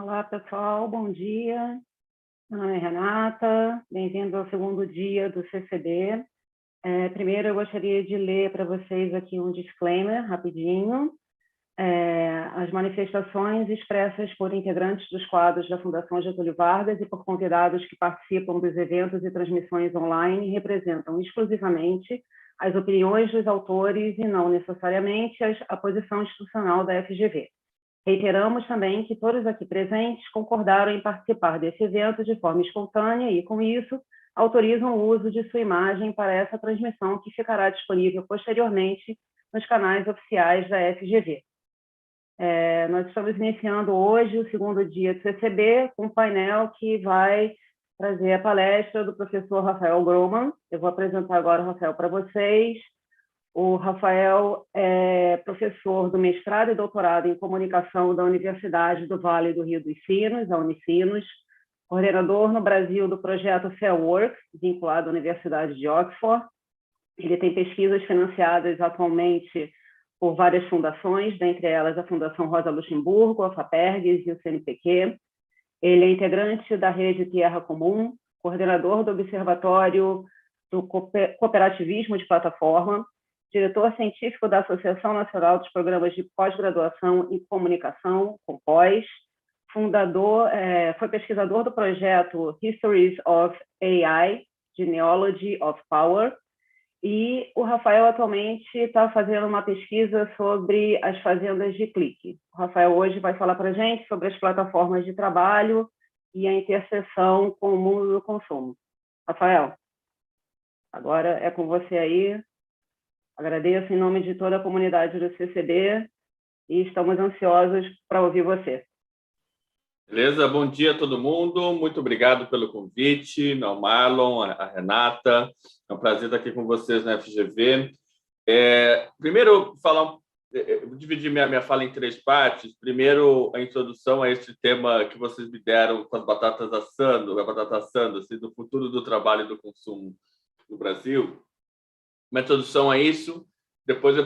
Olá, pessoal, bom dia. Meu nome é Renata, bem-vindos ao segundo dia do CCB. Primeiro, eu gostaria de ler para vocês aqui um disclaimer, rapidinho. As manifestações expressas por integrantes dos quadros da Fundação Getúlio Vargas e por convidados que participam dos eventos e transmissões online representam exclusivamente as opiniões dos autores e não necessariamente a posição institucional da FGV. Reiteramos também que todos aqui presentes concordaram em participar desse evento de forma espontânea e, com isso, autorizam o uso de sua imagem para essa transmissão que ficará disponível posteriormente nos canais oficiais da FGV. Nós estamos iniciando hoje o segundo dia do CCB com um painel que vai trazer a palestra do professor Rafael Groman. Eu vou apresentar agora o Rafael para vocês. O Rafael é professor do mestrado e doutorado em comunicação da Universidade do Vale do Rio dos Sinos, a Unicinos, coordenador no Brasil do projeto Fairworks, vinculado à Universidade de Oxford. Ele tem pesquisas financiadas atualmente por várias fundações, dentre elas a Fundação Rosa Luxemburgo, a FAPERGS e o CNPq. Ele é integrante da Rede Terra Comum, coordenador do Observatório do Cooperativismo de Plataforma, diretor científico da Associação Nacional dos Programas de Pós-Graduação em Comunicação, COMPOS, foi pesquisador do projeto Histories of AI, Genealogy of Power, e o Rafael atualmente está fazendo uma pesquisa sobre as fazendas de clique. O Rafael hoje vai falar para a gente sobre as plataformas de trabalho e a interseção com o mundo do consumo. Rafael, agora é com você aí. Agradeço em nome de toda a comunidade do CCB e estamos ansiosos para ouvir você. Beleza? Bom dia a todo mundo. Muito obrigado pelo convite, ao Marlon, a Renata. É um prazer estar aqui com vocês na FGV. Primeiro, vou dividir minha fala em três partes. Primeiro, a introdução a este tema que vocês me deram com as batatas assando, assim, do futuro do trabalho e do consumo no Brasil. Uma introdução a isso. Depois eu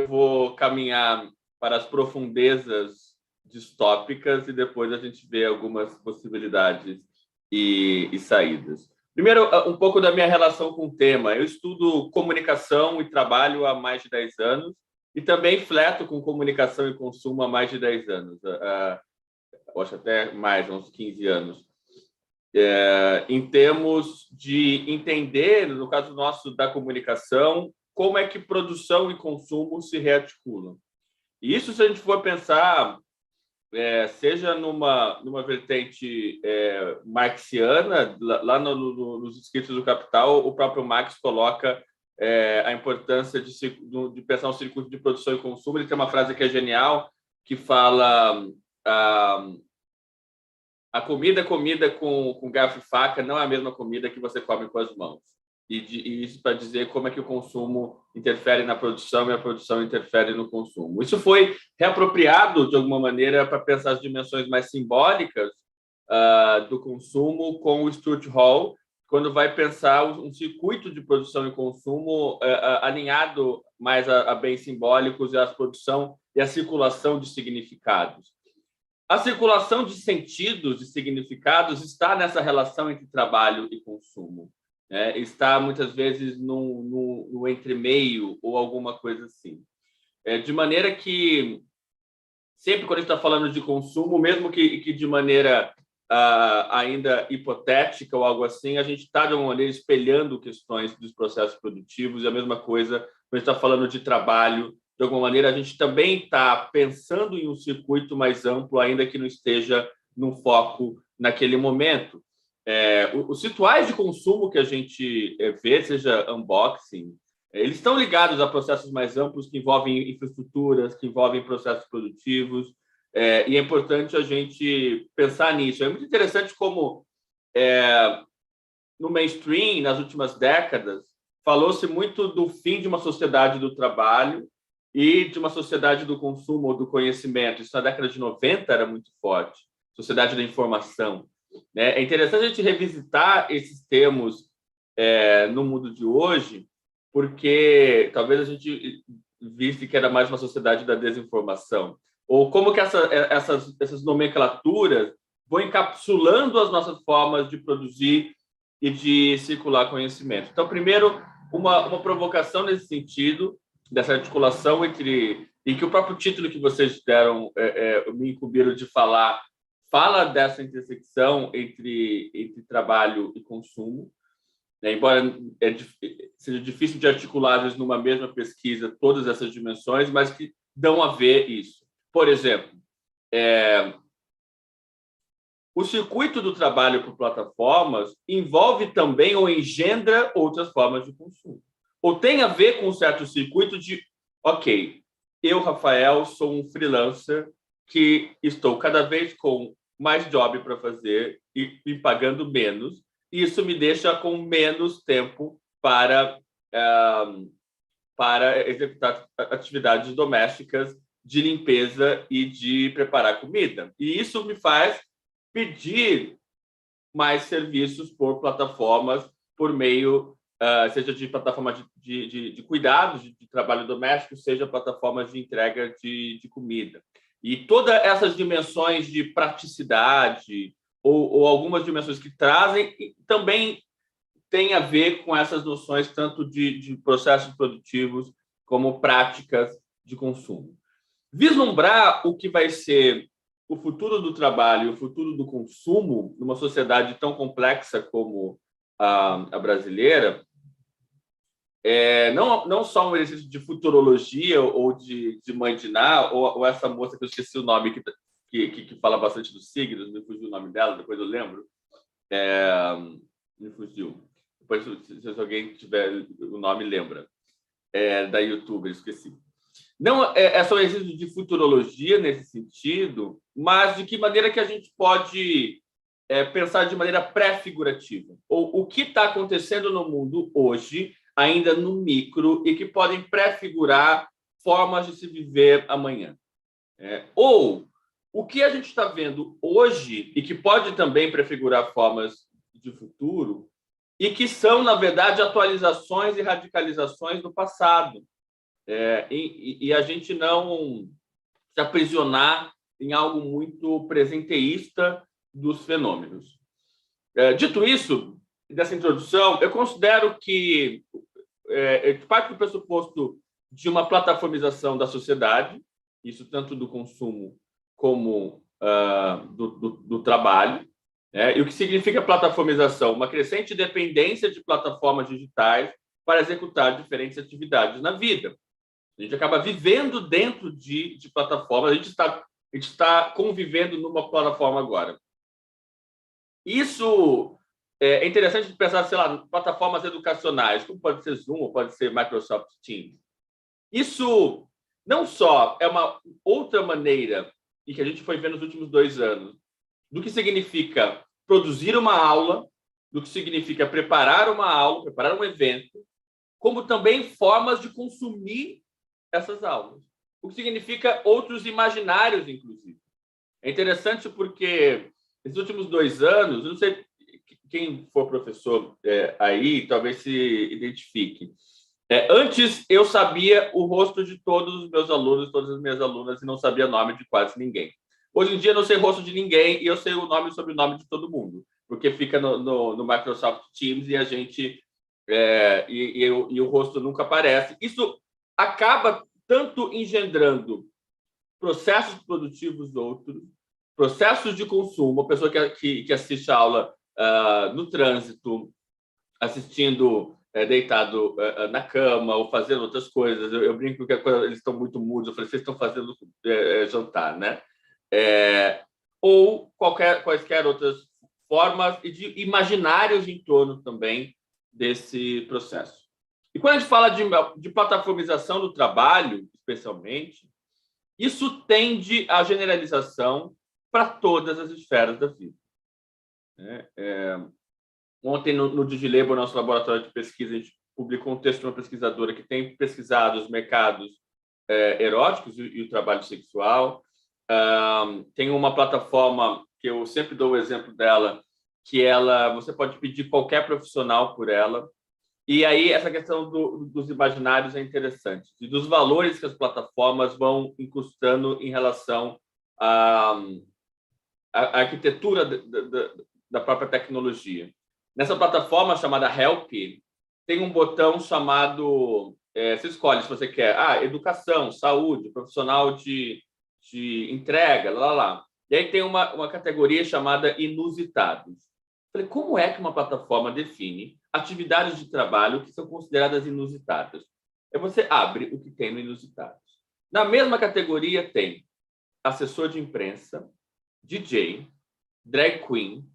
vou caminhar para as profundezas distópicas e depois a gente vê algumas possibilidades e saídas. Primeiro, um pouco da minha relação com o tema. Eu estudo comunicação e trabalho há mais de 10 anos e também flerto com comunicação e consumo há mais de 10 anos. Acho até mais, uns 15 anos. Em termos de entender, no caso nosso da comunicação, como é que produção e consumo se rearticulam. E isso, se a gente for pensar, seja numa vertente marxiana, lá nos escritos do Capital, o próprio Marx coloca a importância de pensar um circuito de produção e consumo. Ele tem uma frase que é genial, que fala... A comida com garfo e faca não é a mesma comida que você come com as mãos. E isso para dizer como é que o consumo interfere na produção e a produção interfere no consumo. Isso foi reapropriado, de alguma maneira, para pensar as dimensões mais simbólicas do consumo com o Stuart Hall, quando vai pensar um circuito de produção e consumo alinhado mais a bens simbólicos e a produção e a circulação de significados. A circulação de sentidos e significados está nessa relação entre trabalho e consumo. né? Está muitas vezes no entremeio ou alguma coisa assim. De maneira que, sempre quando a gente está falando de consumo, mesmo que de maneira ainda hipotética ou algo assim, a gente está, de alguma maneira, espelhando questões dos processos produtivos, e a mesma coisa quando a gente está falando de trabalho. De alguma maneira, a gente também está pensando em um circuito mais amplo, ainda que não esteja no foco naquele momento. Os rituais de consumo que a gente vê, seja unboxing, eles estão ligados a processos mais amplos que envolvem infraestruturas, que envolvem processos produtivos, e é importante a gente pensar nisso. É muito interessante como, no mainstream, nas últimas décadas, falou-se muito do fim de uma sociedade do trabalho e de uma sociedade do consumo ou do conhecimento. Isso na década de 90 era muito forte. Sociedade da informação. É interessante a gente revisitar esses termos no mundo de hoje, porque talvez a gente visse que era mais uma sociedade da desinformação. Ou como que essas nomenclaturas vão encapsulando as nossas formas de produzir e de circular conhecimento. Então, primeiro, uma provocação nesse sentido, dessa articulação e que o próprio título que vocês deram, me incumbiram de falar, fala dessa intersecção entre trabalho e consumo, né? Embora seja difícil de articular, às vezes, numa mesma pesquisa, todas essas dimensões, mas que dão a ver isso. Por exemplo, o circuito do trabalho por plataformas envolve também ou engendra outras formas de consumo. Ou tem a ver com um certo circuito de, ok, eu, Rafael, sou um freelancer que estou cada vez com mais job para fazer e me pagando menos, e isso me deixa com menos tempo para executar atividades domésticas de limpeza e de preparar comida. E isso me faz pedir mais serviços por plataformas, por meio, seja de plataforma de cuidados, de trabalho doméstico, seja plataformas de entrega de comida. E todas essas dimensões de praticidade ou algumas dimensões que trazem também tem a ver com essas noções tanto de processos produtivos como práticas de consumo. Vislumbrar o que vai ser o futuro do trabalho e o futuro do consumo numa sociedade tão complexa como a brasileira não só um exercício de futurologia ou de Mãe de Ná, ou essa moça que eu esqueci o nome, que fala bastante dos signos, me fugiu o nome dela, depois eu lembro, me fugiu. Depois, se alguém tiver o nome, lembra. Da YouTuber, esqueci. Não é só um exercício de futurologia nesse sentido, mas de que maneira que a gente pode pensar de maneira pré-figurativa. Ou o que está acontecendo no mundo hoje, ainda no micro, e que podem pré-figurar formas de se viver amanhã. Ou o que a gente está vendo hoje, e que pode também prefigurar formas de futuro, e que são, na verdade, atualizações e radicalizações do passado. E a gente não se aprisionar em algo muito presenteísta dos fenômenos. Dito isso, dessa introdução, eu considero que parte do pressuposto de uma plataformização da sociedade, isso tanto do consumo como do trabalho, e o que significa plataformização? Uma crescente dependência de plataformas digitais para executar diferentes atividades na vida. A gente acaba vivendo dentro de plataformas, a gente está convivendo numa plataforma agora. Isso é interessante pensar, sei lá, plataformas educacionais, como pode ser Zoom ou pode ser Microsoft Teams. Isso não só é uma outra maneira, e que a gente foi vendo nos últimos 2 anos, do que significa produzir uma aula, do que significa preparar uma aula, preparar um evento, como também formas de consumir essas aulas. O que significa outros imaginários, inclusive. É interessante porque, nesses últimos 2 anos, eu não sei quem for professor aí, talvez se identifique. Antes, eu sabia o rosto de todos os meus alunos, todas as minhas alunas, e não sabia o nome de quase ninguém. Hoje em dia, eu não sei o rosto de ninguém e eu sei o nome e o sobrenome de todo mundo. porque fica no Microsoft Teams e a gente e o rosto nunca aparece. Isso acaba tanto engendrando processos produtivos outros, processos de consumo, a pessoa que assiste a aula no trânsito, assistindo deitado na cama ou fazendo outras coisas. Eu brinco que quando eles estão muito mudos, eu falei, vocês estão fazendo jantar, né? Ou quaisquer outras formas e de imaginários em torno também desse processo. E quando a gente fala de plataformização do trabalho, especialmente, isso tende à generalização para todas as esferas da vida. Ontem, no DigiLabor, nosso laboratório de pesquisa, a gente publicou um texto de uma pesquisadora que tem pesquisado os mercados eróticos e o trabalho sexual. Tem uma plataforma que eu sempre dou o exemplo dela, que você pode pedir qualquer profissional por ela. E aí essa questão dos imaginários é interessante, e dos valores que as plataformas vão incrustando em relação à arquitetura da própria tecnologia. Nessa plataforma chamada Help, tem um botão chamado... você escolhe se você quer educação, saúde, profissional de entrega, lá. E aí tem uma categoria chamada inusitados. Falei, como é que uma plataforma define atividades de trabalho que são consideradas inusitadas? Você abre o que tem no inusitados. Na mesma categoria tem assessor de imprensa, DJ, drag queen,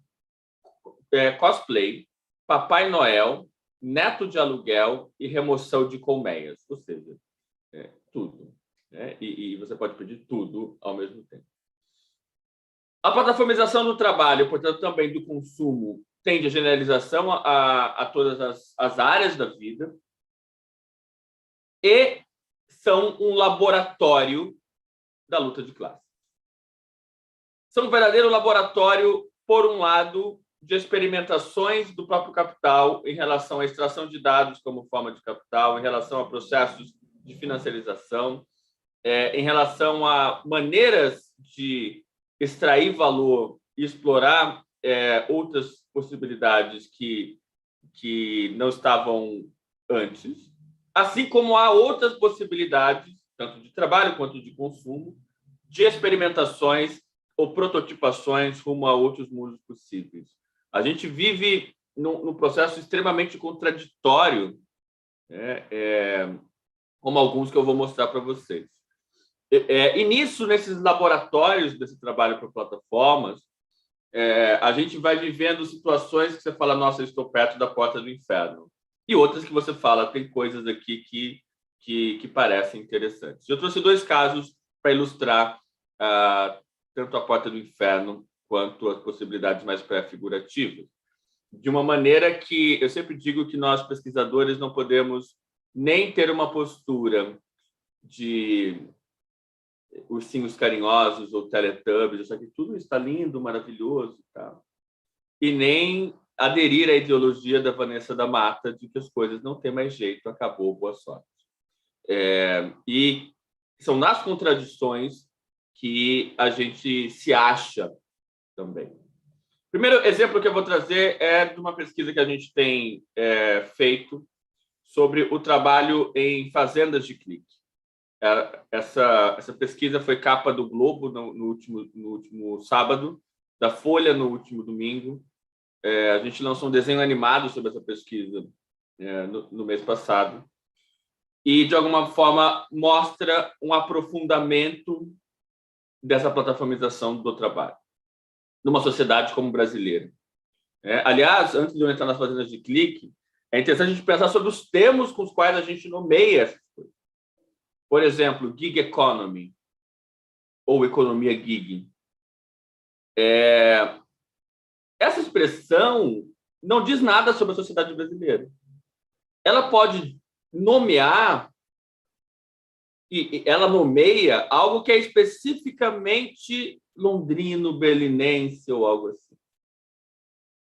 cosplay, Papai Noel, neto de aluguel e remoção de colmeias. Ou seja, tudo. E você pode pedir tudo ao mesmo tempo. A plataformização do trabalho, portanto, também do consumo, tende a generalização a todas as áreas da vida e são um laboratório da luta de classe. São um verdadeiro laboratório, por um lado, de experimentações do próprio capital em relação à extração de dados como forma de capital, em relação a processos de financiarização, em relação a maneiras de extrair valor e explorar outras possibilidades que não estavam antes, assim como há outras possibilidades, tanto de trabalho quanto de consumo, de experimentações ou prototipações rumo a outros mundos possíveis. A gente vive num processo extremamente contraditório, como alguns que eu vou mostrar para vocês. E nisso, nesses laboratórios desse trabalho para plataformas, a gente vai vivendo situações que você fala, nossa, eu estou perto da porta do inferno. E outras que você fala, tem coisas aqui que parecem interessantes. Eu trouxe 2 casos para ilustrar tanto a porta do inferno quanto as possibilidades mais pré-figurativas. De uma maneira que eu sempre digo que nós, pesquisadores, não podemos nem ter uma postura de ursinhos carinhosos ou teletubbies, achar que tudo está lindo, maravilhoso, tá? E nem aderir à ideologia da Vanessa da Mata de que as coisas não têm mais jeito, acabou, boa sorte. E são nas contradições que a gente se acha também. O primeiro exemplo que eu vou trazer é de uma pesquisa que a gente tem feito sobre o trabalho em fazendas de clique. Essa pesquisa foi capa do Globo no último sábado, da Folha no último domingo. A gente lançou um desenho animado sobre essa pesquisa no mês passado e, de alguma forma, mostra um aprofundamento dessa plataformização do trabalho numa sociedade como brasileira. Aliás, antes de eu entrar nas fazendas de clique, é interessante a gente pensar sobre os termos com os quais a gente nomeia essas coisas. Por exemplo, gig economy ou economia gig. Essa expressão não diz nada sobre a sociedade brasileira. Ela pode nomear, e ela nomeia algo que é especificamente londrino, berlinense ou algo assim.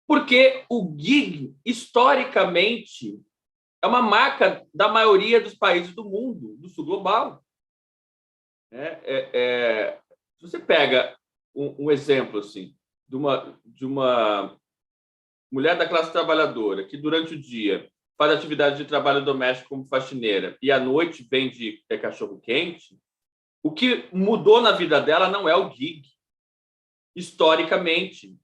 Porque o gig, historicamente, é uma marca da maioria dos países do mundo, do sul global. Se você pega um exemplo assim, de uma mulher da classe trabalhadora, que durante o dia faz atividade de trabalho doméstico como faxineira e à noite vende cachorro-quente, o que mudou na vida dela não é o gig. Historicamente,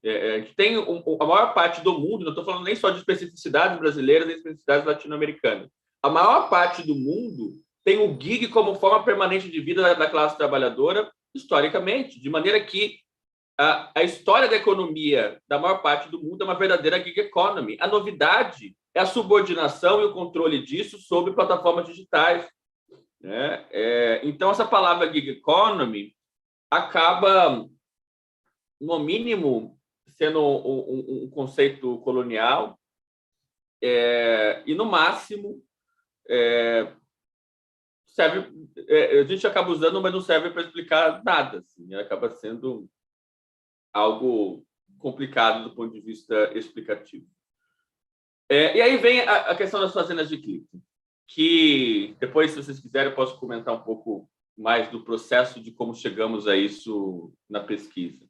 tem a maior parte do mundo, não estou falando nem só de especificidades brasileiras, nem especificidades latino-americanas. A maior parte do mundo tem o gig como forma permanente de vida da classe trabalhadora, historicamente, de maneira que a história da economia da maior parte do mundo é uma verdadeira gig economy. A novidade é a subordinação e o controle disso sobre plataformas digitais. Né? Então, essa palavra gig economy acaba, no mínimo, sendo um conceito colonial e, no máximo, serve, a gente acaba usando, mas não serve para explicar nada. Assim, acaba sendo algo complicado do ponto de vista explicativo. E aí vem a questão das fazendas de clique, que depois, se vocês quiserem, eu posso comentar um pouco mais do processo de como chegamos a isso na pesquisa.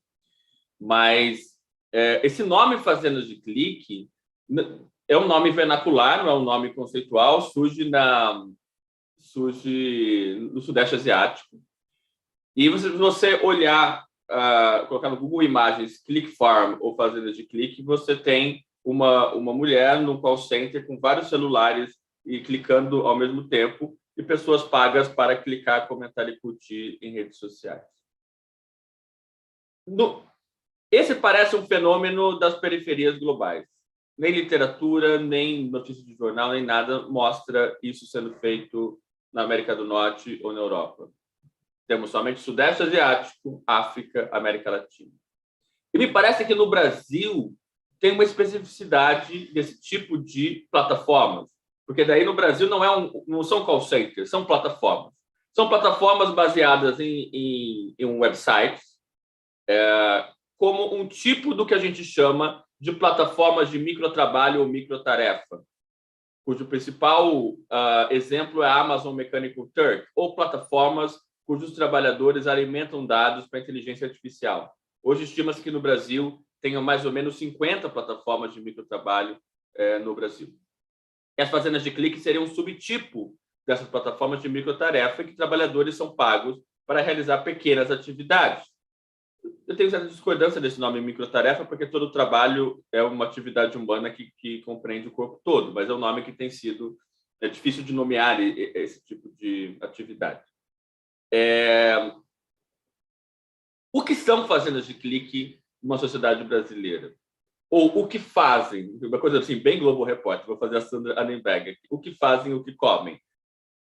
Mas esse nome fazendas de clique é um nome vernacular, não é um nome conceitual, surge no Sudeste Asiático. E você olhar, colocar no Google Imagens Click Farm ou fazendas de clique, você tem uma mulher no call center com vários celulares e clicando ao mesmo tempo, e pessoas pagas para clicar, comentar e curtir em redes sociais. Esse parece um fenômeno das periferias globais. Nem literatura, nem notícia de jornal, nem nada mostra isso sendo feito na América do Norte ou na Europa. Temos somente Sudeste Asiático, África, América Latina. E me parece que no Brasil tem uma especificidade desse tipo de plataformas, porque daí no Brasil não são call centers, são plataformas. São plataformas baseadas em websites, como um tipo do que a gente chama de plataformas de microtrabalho ou microtarefa, cujo principal exemplo é a Amazon Mechanical Turk, ou plataformas cujos trabalhadores alimentam dados para a inteligência artificial. Hoje estima-se que no Brasil tenham mais ou menos 50 plataformas de microtrabalho no Brasil. E as fazendas de clique seriam um subtipo dessas plataformas de microtarefa, em que trabalhadores são pagos para realizar pequenas atividades. Eu tenho certa discordância desse nome microtarefa, porque todo trabalho é uma atividade humana que compreende o corpo todo, mas é um nome que tem sido difícil de nomear esse tipo de atividade. O que são fazendas de clique numa sociedade brasileira? Ou o que fazem? Uma coisa assim, bem Globo Repórter, vou fazer a Sandra Annenberg aqui. O que fazem, o que comem?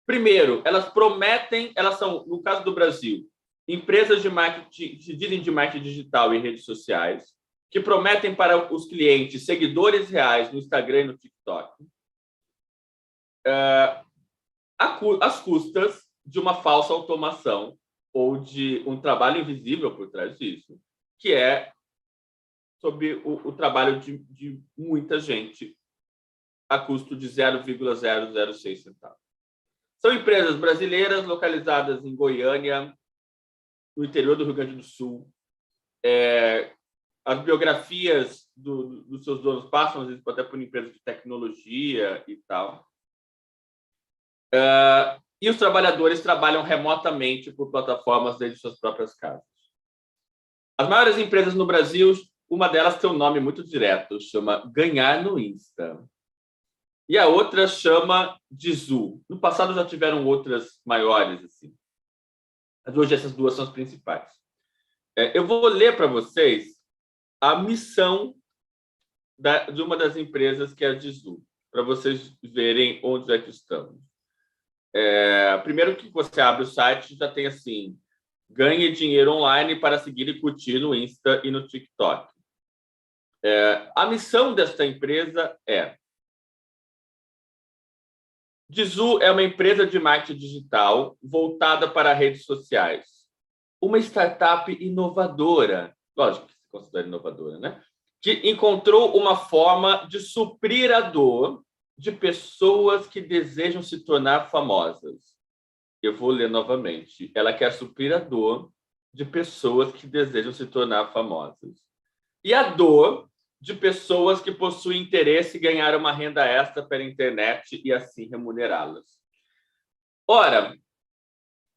Primeiro, elas prometem, elas são, no caso do Brasil, empresas de marketing, se dizem de marketing digital e redes sociais, que prometem para os clientes seguidores reais no Instagram e no TikTok, às custas de uma falsa automação ou de um trabalho invisível por trás disso, que é sobre o trabalho de muita gente a custo de 0,006 centavos. São empresas brasileiras localizadas em Goiânia, no interior do Rio Grande do Sul. As biografias dos seus donos passam, às vezes, até por empresas de tecnologia e tal. E os trabalhadores trabalham remotamente por plataformas desde suas próprias casas. As maiores empresas no Brasil, uma delas tem um nome muito direto, chama Ganhar no Insta. E a outra chama Dizu. No passado já tiveram outras maiores, assim. Mas hoje essas duas são as principais. Eu vou ler para vocês a missão de uma das empresas, que é a Dizu, para vocês verem onde é que estamos. Primeiro que você abre o site, já tem assim: ganhe dinheiro online para seguir e curtir no Insta e no TikTok. A missão desta empresa é: Dizu é uma empresa de marketing digital voltada para redes sociais. Uma startup inovadora, lógico que se considera inovadora, né? Que encontrou uma forma de suprir a dor de pessoas que desejam se tornar famosas. Eu vou ler novamente. Ela quer suprir a dor de pessoas que desejam se tornar famosas. E a dor de pessoas que possuem interesse em ganhar uma renda extra pela internet e assim remunerá-las. Ora,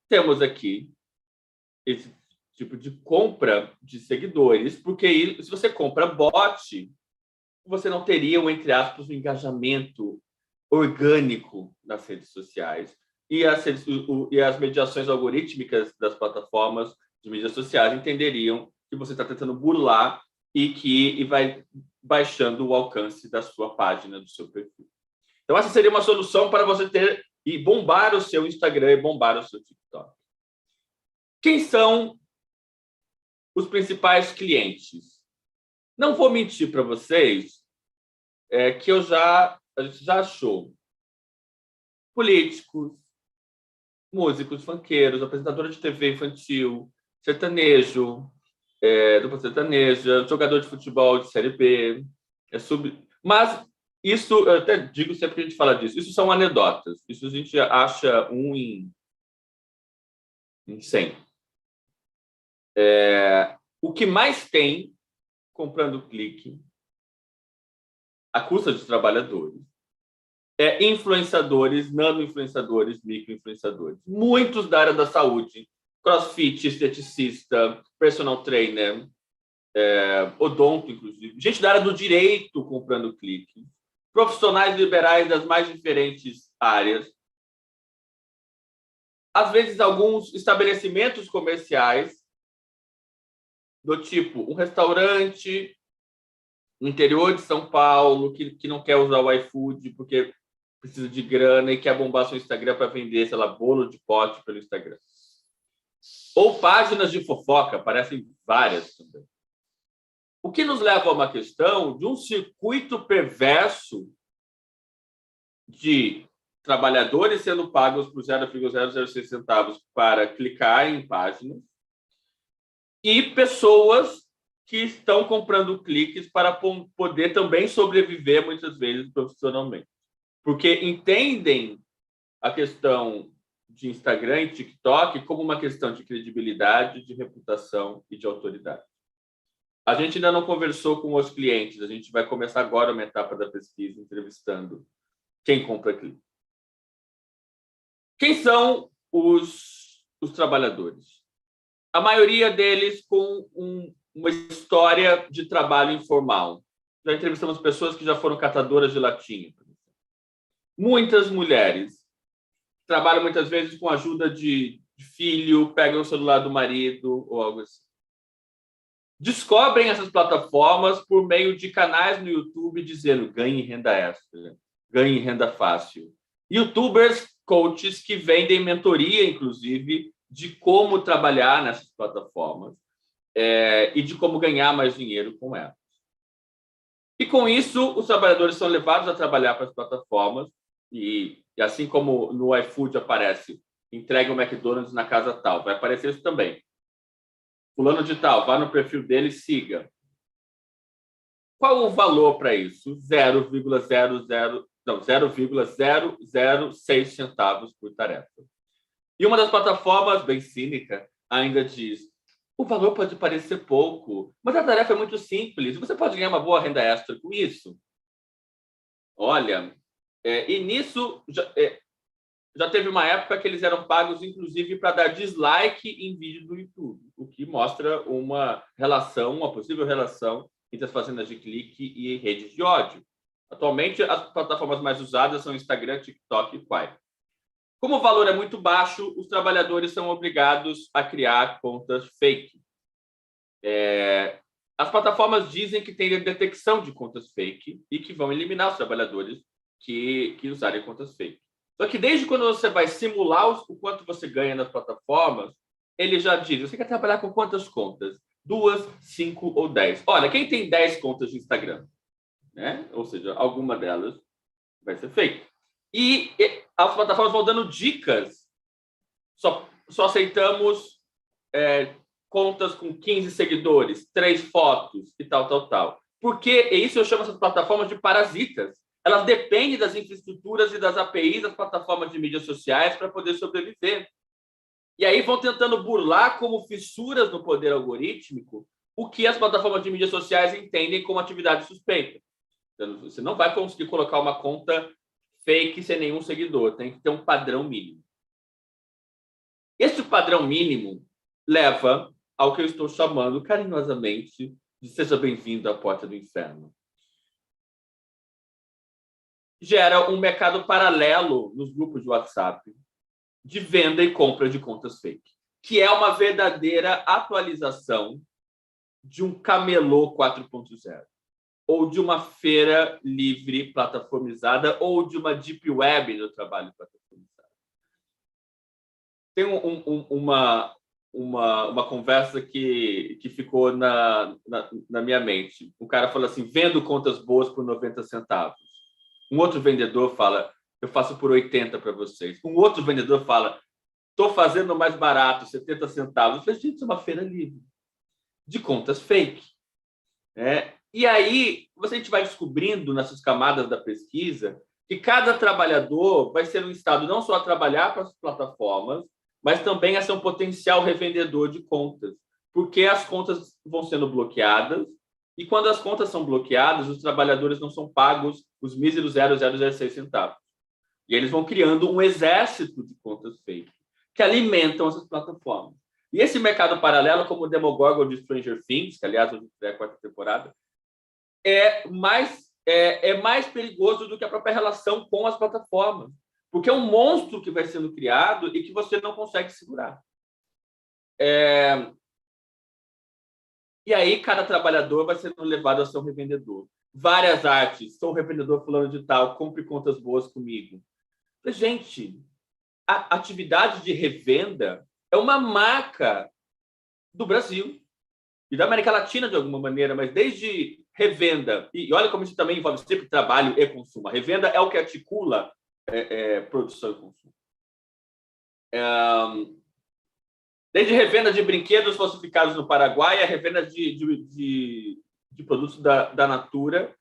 temos aqui esse tipo de compra de seguidores, porque se você compra bot, você não teria, entre aspas, um engajamento orgânico nas redes sociais. E as mediações algorítmicas das plataformas de mídias sociais entenderiam que você está tentando burlar e vai baixando o alcance da sua página, do seu perfil. Então, essa seria uma solução para você ter e bombar o seu Instagram e bombar o seu TikTok. Quem são os principais clientes? Não vou mentir para vocês que a gente já achou políticos, músicos, funkeiros, apresentadores de TV infantil, sertanejo, dupla sertaneja, jogador de futebol de Série B. Mas isso, eu até digo sempre que a gente fala disso, isso são anedotas. Isso a gente acha em 100. O que mais tem comprando clique, à custa de trabalhadores, influenciadores, nano-influenciadores, micro-influenciadores. Muitos da área da saúde, crossfit, esteticista, personal trainer, odonto, inclusive. Gente da área do direito comprando clique. Profissionais liberais das mais diferentes áreas. Às vezes, alguns estabelecimentos comerciais, do tipo um restaurante no interior de São Paulo, que não quer usar o iFood porque precisa de grana e quer bombar seu Instagram para vender, sei lá, bolo de pote pelo Instagram. Ou páginas de fofoca, aparecem várias também. O que nos leva a uma questão de um circuito perverso de trabalhadores sendo pagos por 0,006 centavos para clicar em páginas e pessoas que estão comprando cliques para poder também sobreviver, muitas vezes, profissionalmente. Porque entendem a questão de Instagram e TikTok como uma questão de credibilidade, de reputação e de autoridade. A gente ainda não conversou com os clientes, a gente vai começar agora uma etapa da pesquisa entrevistando quem compra clique. Quem são os trabalhadores? A maioria deles com uma história de trabalho informal. Já entrevistamos pessoas que já foram catadoras de latinha. Muitas mulheres trabalham muitas vezes com ajuda de filho, pegam o celular do marido ou algo assim. Descobrem essas plataformas por meio de canais no YouTube dizendo ganhe renda extra, ganhe renda fácil. YouTubers, coaches que vendem mentoria, inclusive, de como trabalhar nessas plataformas e de como ganhar mais dinheiro com elas. E com isso, os trabalhadores são levados a trabalhar para as plataformas e assim como no iFood aparece, entrega o McDonald's na casa tal, vai aparecer isso também. Fulano de tal, vá no perfil dele e siga. Qual o valor para isso? 0,006 centavos por tarefa. E uma das plataformas, bem cínica, ainda diz: o valor pode parecer pouco, mas a tarefa é muito simples. Você pode ganhar uma boa renda extra com isso. Olha, e nisso já teve uma época que eles eram pagos, inclusive, para dar dislike em vídeo do YouTube, o que mostra uma possível relação entre as fazendas de clique e redes de ódio. Atualmente, as plataformas mais usadas são Instagram, TikTok e Quai. Como o valor é muito baixo, os trabalhadores são obrigados a criar contas fake. As plataformas dizem que têm detecção de contas fake e que vão eliminar os trabalhadores que usarem contas fake. Só que desde quando você vai simular o quanto você ganha nas plataformas, ele já diz: você quer trabalhar com quantas contas? 2, 5 ou 10. Olha, quem tem 10 contas de Instagram, né? Ou seja, alguma delas vai ser fake. E as plataformas vão dando dicas. Só aceitamos contas com 15 seguidores, 3 fotos e tal. Porque isso eu chamo essas plataformas de parasitas. Elas dependem das infraestruturas e das APIs das plataformas de mídias sociais para poder sobreviver. E aí vão tentando burlar como fissuras no poder algorítmico o que as plataformas de mídias sociais entendem como atividade suspeita. Então, você não vai conseguir colocar uma conta fake sem nenhum seguidor, tem que ter um padrão mínimo. Esse padrão mínimo leva ao que eu estou chamando carinhosamente de seja bem-vindo à porta do inferno. Gera um mercado paralelo nos grupos de WhatsApp de venda e compra de contas fake, que é uma verdadeira atualização de um camelô 4.0, ou de uma feira livre plataformizada, ou de uma deep web no trabalho plataformizado. Tem uma conversa que ficou na minha mente. O cara fala assim, vendo contas boas por 90 centavos. Um outro vendedor fala, eu faço por 80 para vocês. Um outro vendedor fala, estou fazendo mais barato, 70 centavos. Eu falei, gente, isso é uma feira livre de contas fake. E aí, a gente vai descobrindo nessas camadas da pesquisa que cada trabalhador vai ser um estado não só a trabalhar para as plataformas, mas também a ser um potencial revendedor de contas, porque as contas vão sendo bloqueadas, e quando as contas são bloqueadas, os trabalhadores não são pagos os míseros 0,006 centavos. E eles vão criando um exército de contas fake que alimentam essas plataformas. E esse mercado paralelo, como o Demogorgon de Stranger Things, que, aliás, hoje é a 4ª temporada, é mais perigoso do que a própria relação com as plataformas, porque é um monstro que vai sendo criado e que você não consegue segurar. E aí, cada trabalhador vai sendo levado a ser um revendedor. Várias artes, sou um revendedor fulano de tal, compre contas boas comigo. Gente, a atividade de revenda é uma marca do Brasil e da América Latina, de alguma maneira, mas desde revenda, e olha como isso também envolve sempre trabalho e consumo. A revenda é o que articula produção e consumo. Desde revenda de brinquedos falsificados no Paraguai a revenda de produtos da Natura,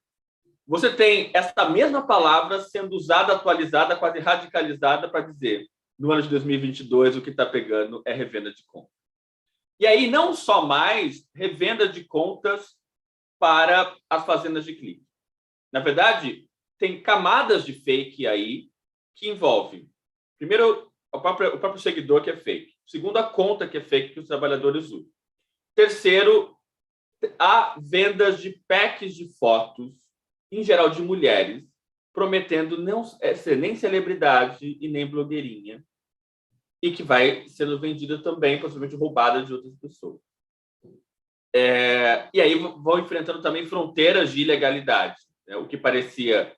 você tem essa mesma palavra sendo usada, atualizada, quase radicalizada para dizer, no ano de 2022, o que está pegando é revenda de contas. E aí, não só mais revenda de contas para as fazendas de clique. Na verdade, tem camadas de fake aí que envolvem, primeiro, o próprio seguidor que é fake. Segundo, a conta que é fake que os trabalhadores usam. Terceiro, há vendas de packs de fotos, em geral de mulheres, prometendo não ser nem celebridade e nem blogueirinha, e que vai sendo vendida também, possivelmente roubada de outras pessoas. E aí vão enfrentando também fronteiras de ilegalidade, né? O que parecia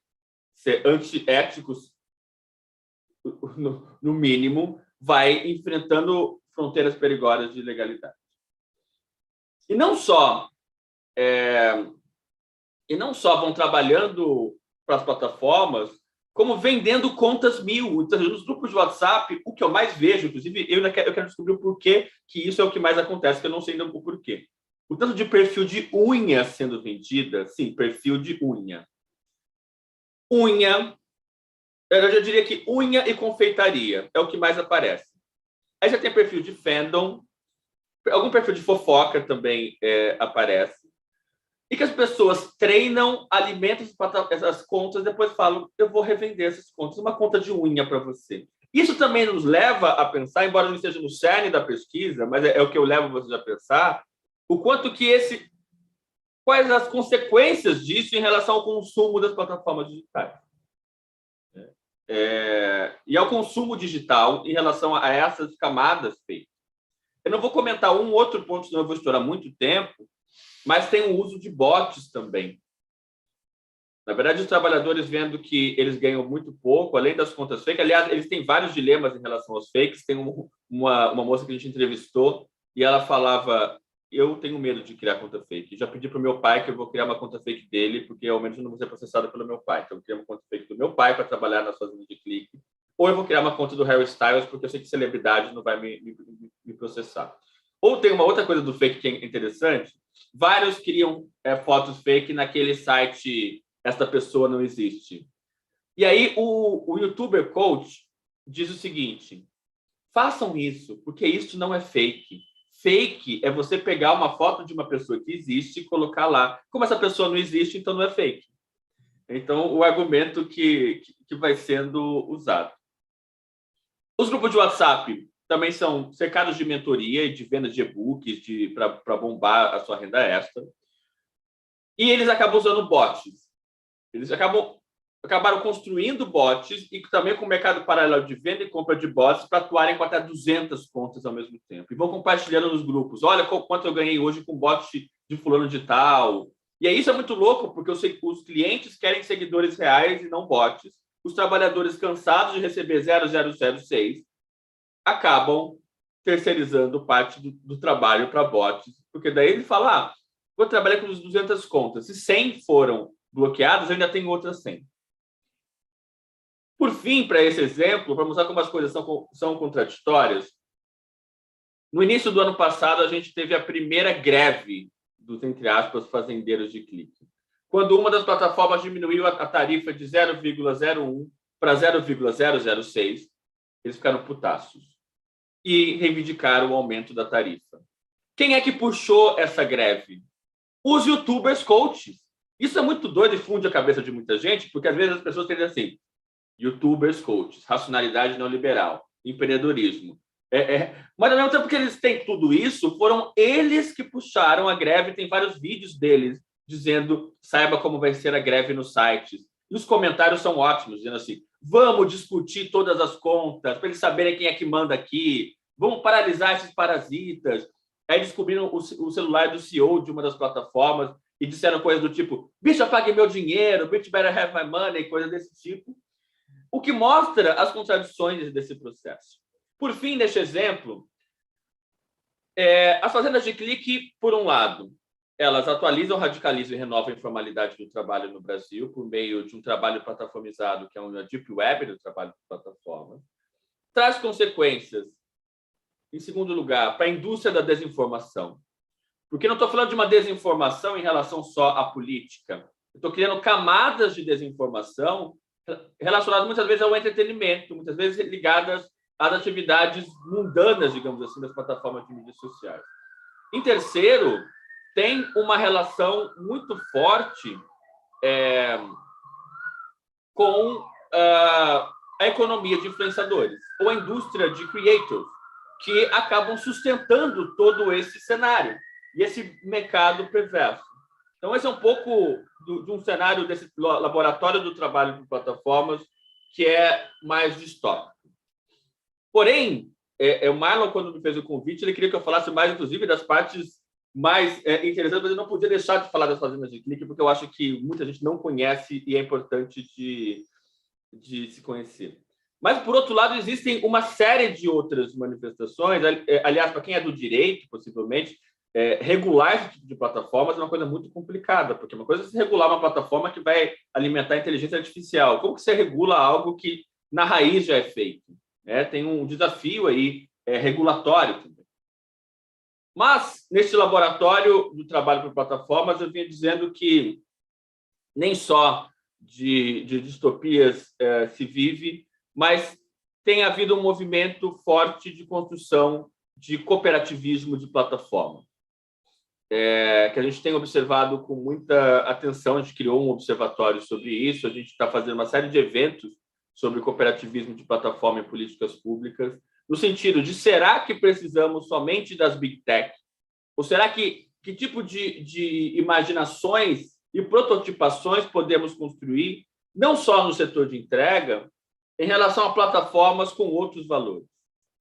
ser antiéticos, no mínimo, vai enfrentando fronteiras perigosas de ilegalidade. E não só vão trabalhando para as plataformas, como vendendo contas mil. Então, nos grupos de WhatsApp, o que eu mais vejo, inclusive, eu quero descobrir o porquê que isso é o que mais acontece, que eu não sei ainda o porquê. O tanto de perfil de unha sendo vendida, sim, perfil de unha. Unha, eu já diria que unha e confeitaria é o que mais aparece. Aí já tem perfil de fandom, algum perfil de fofoca também aparece. E que as pessoas treinam, alimentam essas contas, depois falam, eu vou revender essas contas, uma conta de unha para você. Isso também nos leva a pensar, embora não esteja no cerne da pesquisa, mas é o que eu levo vocês a pensar, o quanto que quais as consequências disso em relação ao consumo das plataformas digitais. E ao consumo digital em relação a essas camadas feitas. Eu não vou comentar um outro ponto, senão eu vou estourar muito tempo, mas tem o uso de bots também. Na verdade, os trabalhadores vendo que eles ganham muito pouco, além das contas fake. Aliás, eles têm vários dilemas em relação aos fakes. Tem uma moça que a gente entrevistou e ela falava, eu tenho medo de criar conta fake. Já pedi para o meu pai que eu vou criar uma conta fake dele, porque ao menos eu não vou ser processado pelo meu pai. Então, eu criei uma conta fake do meu pai para trabalhar nas fazendas de clique. Ou eu vou criar uma conta do Harry Styles, porque eu sei que celebridade não vai me processar. Ou tem uma outra coisa do fake que é interessante. Vários criam fotos fake naquele site Esta Pessoa Não Existe. E aí o YouTuber Coach diz o seguinte, façam isso, porque isso não é fake. Fake é você pegar uma foto de uma pessoa que existe e colocar lá. Como essa pessoa não existe, então não é fake. Então, o argumento que vai sendo usado. Os grupos de WhatsApp também são cercados de mentoria e de vendas de e-books para bombar a sua renda extra. E eles acabam usando bots. Eles acabaram construindo bots e também com o mercado paralelo de venda e compra de bots para atuarem com até 200 contas ao mesmo tempo. E vão compartilhando nos grupos. Olha quanto eu ganhei hoje com bot de fulano de tal. E aí isso é muito louco, porque os clientes querem seguidores reais e não bots. Os trabalhadores cansados de receber 0006 acabam terceirizando parte do trabalho para bots. Porque daí ele fala, vou trabalhar com 200 contas. Se 100 foram bloqueadas, eu ainda tenho outras 100. Por fim, para esse exemplo, para mostrar como as coisas são contraditórias, no início do ano passado, a gente teve a primeira greve dos, entre aspas, fazendeiros de clique. Quando uma das plataformas diminuiu a tarifa de 0,01 para 0,006, eles ficaram putaços e reivindicaram o aumento da tarifa. Quem é que puxou essa greve? Os youtubers coaches. Isso é muito doido e funde a cabeça de muita gente, porque às vezes as pessoas têm assim, youtubers coaches, racionalidade neoliberal, empreendedorismo. Mas ao mesmo tempo que eles têm tudo isso, foram eles que puxaram a greve. Tem vários vídeos deles dizendo, saiba como vai ser a greve nos sites. E os comentários são ótimos, dizendo assim, vamos discutir todas as contas, para eles saberem quem é que manda aqui, vamos paralisar esses parasitas. Aí descobriram o celular do CEO de uma das plataformas e disseram coisas do tipo, bitch, apague meu dinheiro, bitch, better have my money, coisas desse tipo. O que mostra as contradições desse processo. Por fim, neste exemplo, as fazendas de clique, por um lado, elas atualizam, radicalizam e renovam a informalidade do trabalho no Brasil por meio de um trabalho plataformizado, que é uma deep web do trabalho de plataforma. Traz consequências, em segundo lugar, para a indústria da desinformação. Porque não estou falando de uma desinformação em relação só à política. Estou criando camadas de desinformação relacionadas muitas vezes ao entretenimento, muitas vezes ligadas às atividades mundanas, digamos assim, das plataformas de mídias sociais. Em terceiro, tem uma relação muito forte com a economia de influenciadores, ou a indústria de creators, que acabam sustentando todo esse cenário e esse mercado perverso. Então, esse é um pouco de um cenário desse laboratório do trabalho de plataformas que é mais distópico. Porém, o Marlon, quando me fez o convite, ele queria que eu falasse mais, inclusive, das partes mais interessantes, mas eu não podia deixar de falar das fazendas de clique, porque eu acho que muita gente não conhece e é importante de se conhecer. Mas, por outro lado, existem uma série de outras manifestações. Aliás, para quem é do direito, possivelmente, regular esse tipo de plataformas é uma coisa muito complicada, porque uma coisa é se regular uma plataforma que vai alimentar a inteligência artificial. Como que você regula algo que, na raiz, já é feito? Tem um desafio aí regulatório também. Mas, nesse laboratório do trabalho por plataformas, eu vinha dizendo que nem só de distopias se vive, mas tem havido um movimento forte de construção de cooperativismo de plataforma, que a gente tem observado com muita atenção. A gente criou um observatório sobre isso, a gente está fazendo uma série de eventos sobre cooperativismo de plataforma em políticas públicas, no sentido de, será que precisamos somente das Big Tech? Ou será que tipo de imaginações e prototipações podemos construir, não só no setor de entrega, em relação a plataformas com outros valores?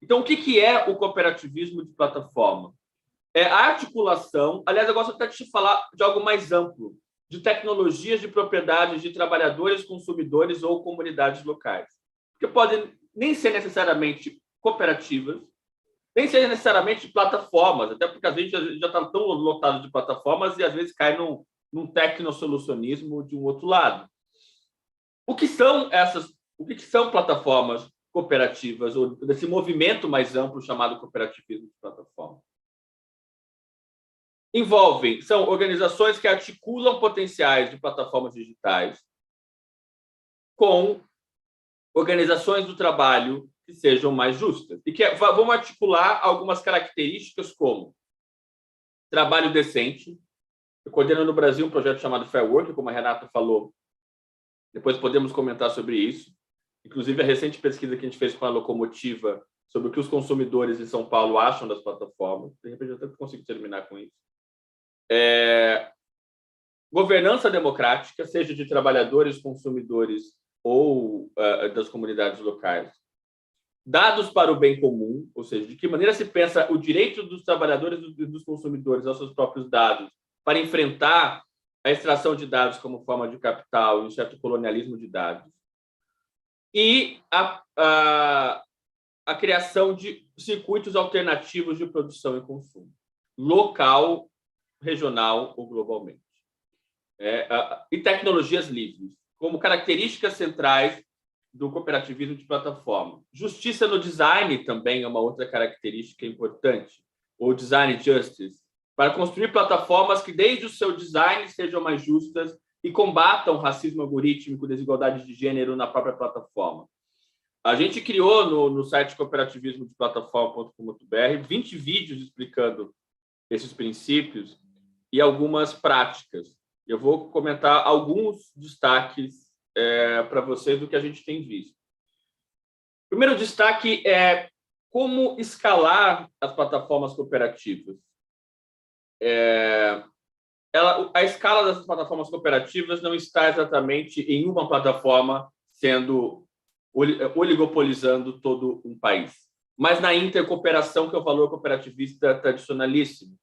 Então, o que é o cooperativismo de plataforma? É a articulação, aliás, eu gosto até de te falar de algo mais amplo, de tecnologias de propriedade de trabalhadores, consumidores ou comunidades locais, que podem nem ser necessariamente cooperativas, nem ser necessariamente plataformas, até porque a gente já está tão lotado de plataformas e às vezes cai num tecnosolucionismo de um outro lado. O que são plataformas cooperativas, ou desse movimento mais amplo chamado cooperativismo de plataforma? São organizações que articulam potenciais de plataformas digitais com organizações do trabalho que sejam mais justas e que vão articular algumas características como trabalho decente. Eu coordeno no Brasil um projeto chamado Fair Work, como a Renata falou. Depois podemos comentar sobre isso. Inclusive, a recente pesquisa que a gente fez com a Locomotiva sobre o que os consumidores de São Paulo acham das plataformas. De repente, eu até consigo terminar com isso. Governança democrática, seja de trabalhadores, consumidores ou das comunidades locais. Dados para o bem comum, ou seja, de que maneira se pensa o direito dos trabalhadores e dos consumidores aos seus próprios dados para enfrentar a extração de dados como forma de capital e um certo colonialismo de dados. E a criação de circuitos alternativos de produção e consumo, local, regional ou globalmente. E tecnologias livres, como características centrais do cooperativismo de plataforma. Justiça no design também é uma outra característica importante, ou design justice, para construir plataformas que, desde o seu design, sejam mais justas e combatam racismo algorítmico, desigualdade de gênero na própria plataforma. A gente criou no site cooperativismodeplataforma.com.br 20 vídeos explicando esses princípios e algumas práticas. Eu vou comentar alguns destaques para vocês do que a gente tem visto. O primeiro destaque é como escalar as plataformas cooperativas. A escala dessas plataformas cooperativas não está exatamente em uma plataforma sendo oligopolizando todo um país, mas na intercooperação, que é o valor cooperativista tradicionalíssimo.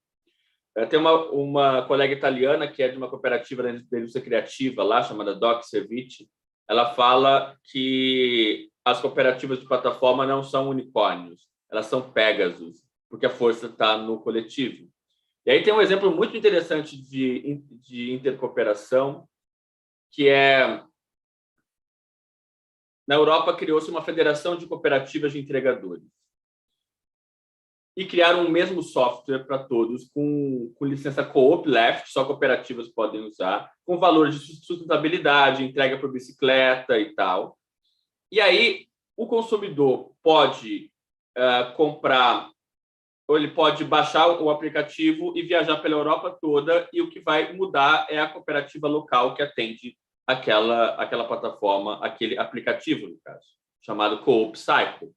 Tem uma colega italiana que é de uma cooperativa da indústria criativa lá, chamada Doc Servici. Ela fala que as cooperativas de plataforma não são unicórnios, elas são Pégasos, porque a força está no coletivo. E aí tem um exemplo muito interessante de intercooperação, que na Europa criou-se uma federação de cooperativas de entregadores e criaram um mesmo software para todos, com licença Co-op Left, só cooperativas podem usar, com valores de sustentabilidade, entrega por bicicleta e tal. E aí o consumidor pode comprar, ou ele pode baixar o aplicativo e viajar pela Europa toda, e o que vai mudar é a cooperativa local que atende aquela plataforma, aquele aplicativo, no caso, chamado Co-op Cycle.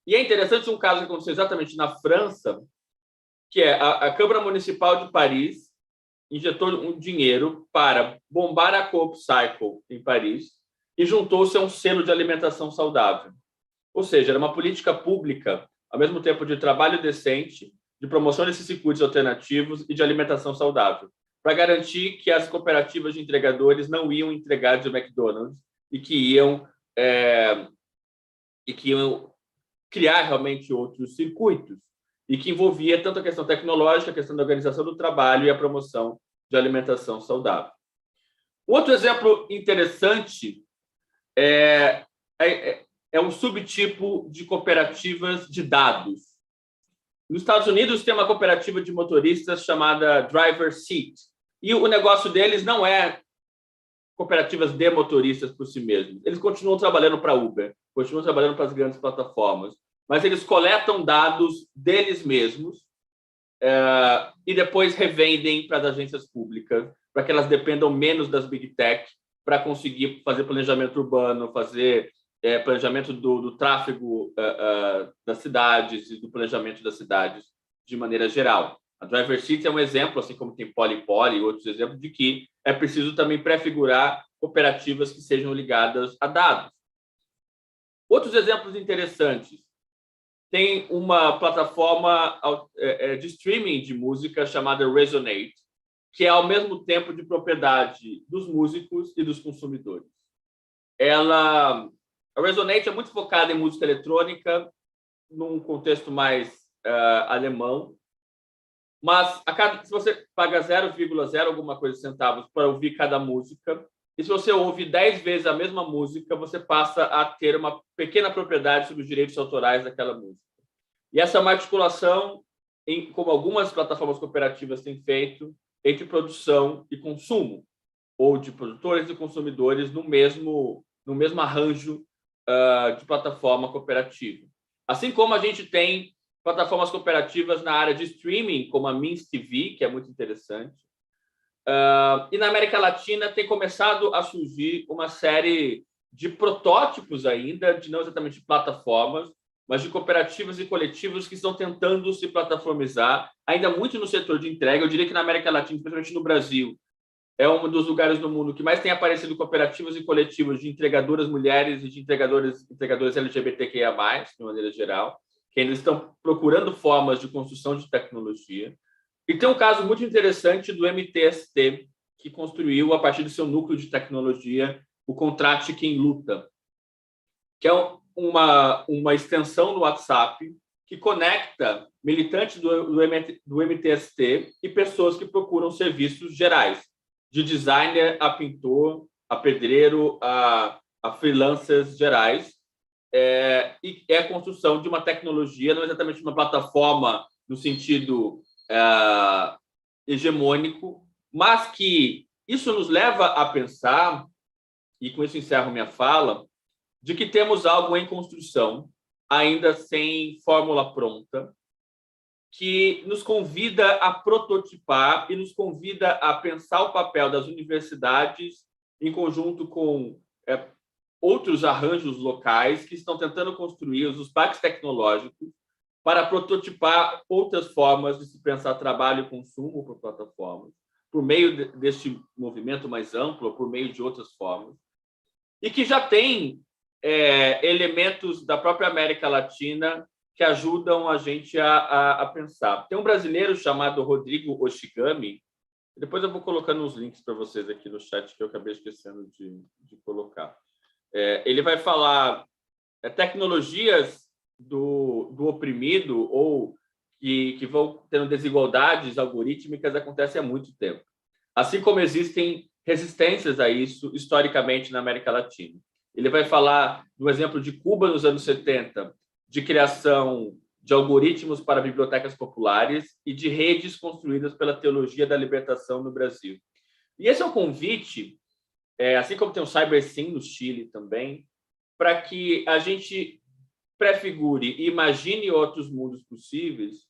E é interessante um caso que aconteceu exatamente na França, que é a Câmara Municipal de Paris injetou um dinheiro para bombar a Co-op Cycle em Paris e juntou-se a um selo de alimentação saudável. Ou seja, era uma política pública, ao mesmo tempo de trabalho decente, de promoção desses circuitos alternativos e de alimentação saudável, para garantir que as cooperativas de entregadores não iam entregar de McDonald's e que iam criar realmente outros circuitos, e que envolvia tanto a questão tecnológica, a questão da organização do trabalho e a promoção de alimentação saudável. Outro exemplo interessante é um subtipo de cooperativas de dados. Nos Estados Unidos tem uma cooperativa de motoristas chamada Driver Seat, e o negócio deles não é cooperativas de motoristas por si mesmos. Eles continuam trabalhando para Uber, continuam trabalhando para as grandes plataformas, mas eles coletam dados deles mesmos e depois revendem para as agências públicas, para que elas dependam menos das Big Tech, para conseguir fazer planejamento urbano, fazer planejamento do tráfego das cidades e do planejamento das cidades de maneira geral. A Driver Seat é um exemplo, assim como tem Poly e outros exemplos, de que é preciso também prefigurar cooperativas que sejam ligadas a dados. Outros exemplos interessantes. Tem uma plataforma de streaming de música chamada Resonate, que é ao mesmo tempo de propriedade dos músicos e dos consumidores. A Resonate é muito focada em música eletrônica, num contexto mais alemão, mas se você paga 0,0 alguma coisa centavos para ouvir cada música, e se você ouve 10 vezes a mesma música, você passa a ter uma pequena propriedade sobre os direitos autorais daquela música. E essa é uma articulação, como algumas plataformas cooperativas têm feito, entre produção e consumo, ou de produtores e consumidores no mesmo arranjo de plataforma cooperativa. Assim como a gente tem plataformas cooperativas na área de streaming, como a Mins TV, que é muito interessante. E na América Latina tem começado a surgir uma série de protótipos ainda, de não exatamente plataformas, mas de cooperativas e coletivos que estão tentando se plataformizar, ainda muito no setor de entrega. Eu diria que na América Latina, especialmente no Brasil, é um dos lugares no mundo que mais tem aparecido cooperativas e coletivos de entregadoras mulheres e de entregadores LGBTQIA+, de maneira geral, que ainda estão procurando formas de construção de tecnologia. E tem um caso muito interessante do MTST, que construiu, a partir do seu núcleo de tecnologia, o Contrate Quem Luta, que é uma extensão no WhatsApp que conecta militantes do MTST e pessoas que procuram serviços gerais, de designer a pintor, a pedreiro, a freelancers gerais. E é a construção de uma tecnologia, não exatamente uma plataforma no sentido hegemônico, mas que isso nos leva a pensar, e com isso encerro minha fala, de que temos algo em construção, ainda sem fórmula pronta, que nos convida a prototipar e nos convida a pensar o papel das universidades em conjunto com outros arranjos locais que estão tentando construir os parques tecnológicos para prototipar outras formas de se pensar trabalho e consumo por plataformas, por meio deste movimento mais amplo, ou por meio de outras formas, e que já tem elementos da própria América Latina que ajudam a gente a pensar. Tem um brasileiro chamado Rodrigo Oshigami, depois eu vou colocando uns links para vocês aqui no chat, que eu acabei esquecendo de colocar. Ele vai falar tecnologias do oprimido ou que vão tendo desigualdades algorítmicas acontecem há muito tempo. Assim como existem resistências a isso historicamente na América Latina. Ele vai falar do exemplo de Cuba nos anos 70, de criação de algoritmos para bibliotecas populares e de redes construídas pela teologia da libertação no Brasil. E esse é um convite, assim como tem o CyberSim no Chile também, para que a gente prefigure e imagine outros mundos possíveis,